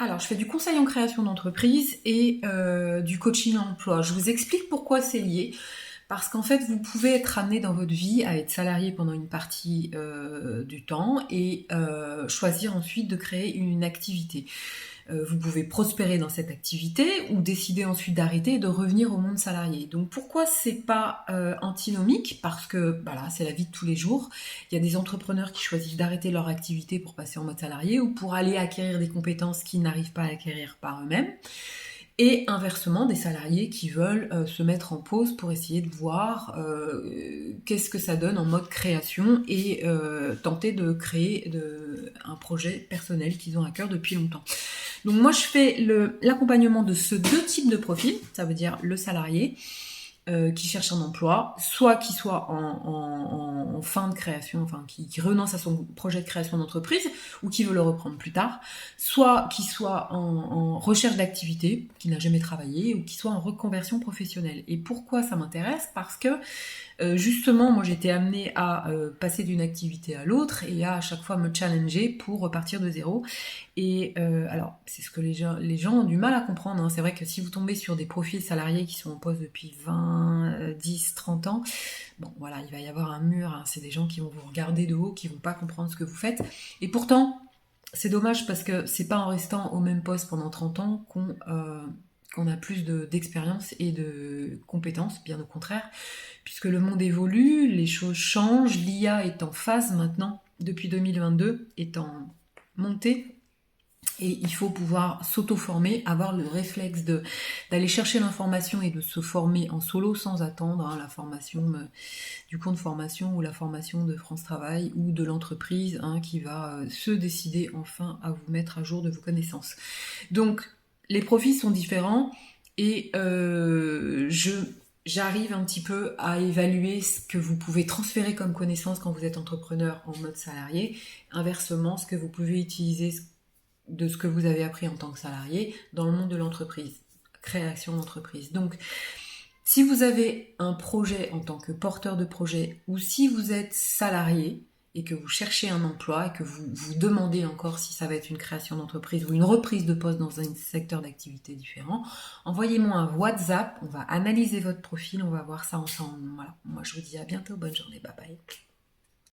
Alors, je fais du conseil en création d'entreprise et du coaching en emploi. Je vous explique pourquoi c'est lié. Parce qu'en fait, vous pouvez être amené dans votre vie à être salarié pendant une partie du temps et choisir ensuite de créer une activité. Vous pouvez prospérer dans cette activité ou décider ensuite d'arrêter et de revenir au monde salarié. Donc pourquoi c'est pas antinomique? Parce que voilà, c'est la vie de tous les jours. Il y a des entrepreneurs qui choisissent d'arrêter leur activité pour passer en mode salarié ou pour aller acquérir des compétences qu'ils n'arrivent pas à acquérir par eux-mêmes. Et inversement, des salariés qui veulent se mettre en pause pour essayer de voir qu'est-ce que ça donne en mode création et tenter de créer un projet personnel qu'ils ont à cœur depuis longtemps. Donc moi, je fais l'accompagnement de ce deux types de profils, ça veut dire le salarié qui cherche un emploi, soit qui soit en fin de création, enfin qui renonce à son projet de création d'entreprise ou qui veut le reprendre plus tard, soit qui soit en recherche d'activité, qui n'a jamais travaillé, ou qui soit en reconversion professionnelle. Et pourquoi ça m'intéresse? Parce que justement, moi j'étais amenée à passer d'une activité à l'autre et à chaque fois me challenger pour repartir de zéro. Et alors, c'est ce que les gens ont du mal à comprendre, hein. C'est vrai que si vous tombez sur des profils salariés qui sont en poste depuis 20, 10, 30 ans, bon voilà, il va y avoir un mur, hein. C'est des gens qui vont vous regarder de haut, qui vont pas comprendre ce que vous faites. Et pourtant, c'est dommage parce que c'est pas en restant au même poste pendant 30 ans qu'on a plus d'expérience et de compétences, bien au contraire, puisque le monde évolue, les choses changent, l'IA est en phase maintenant, depuis 2022, est en montée, et il faut pouvoir s'auto-former, avoir le réflexe d'aller chercher l'information et de se former en solo sans attendre la formation du compte formation ou la formation de France Travail ou de l'entreprise qui va se décider enfin à vous mettre à jour de vos connaissances. Donc les profils sont différents et j'arrive un petit peu à évaluer ce que vous pouvez transférer comme connaissances quand vous êtes entrepreneur en mode salarié, inversement ce que vous pouvez utiliser de ce que vous avez appris en tant que salarié dans le monde de l'entreprise, création d'entreprise. Donc, si vous avez un projet en tant que porteur de projet ou si vous êtes salarié et que vous cherchez un emploi et que vous vous demandez encore si ça va être une création d'entreprise ou une reprise de poste dans un secteur d'activité différent, envoyez-moi un WhatsApp, on va analyser votre profil, on va voir ça ensemble. Voilà. Moi je vous dis à bientôt, bonne journée, bye bye.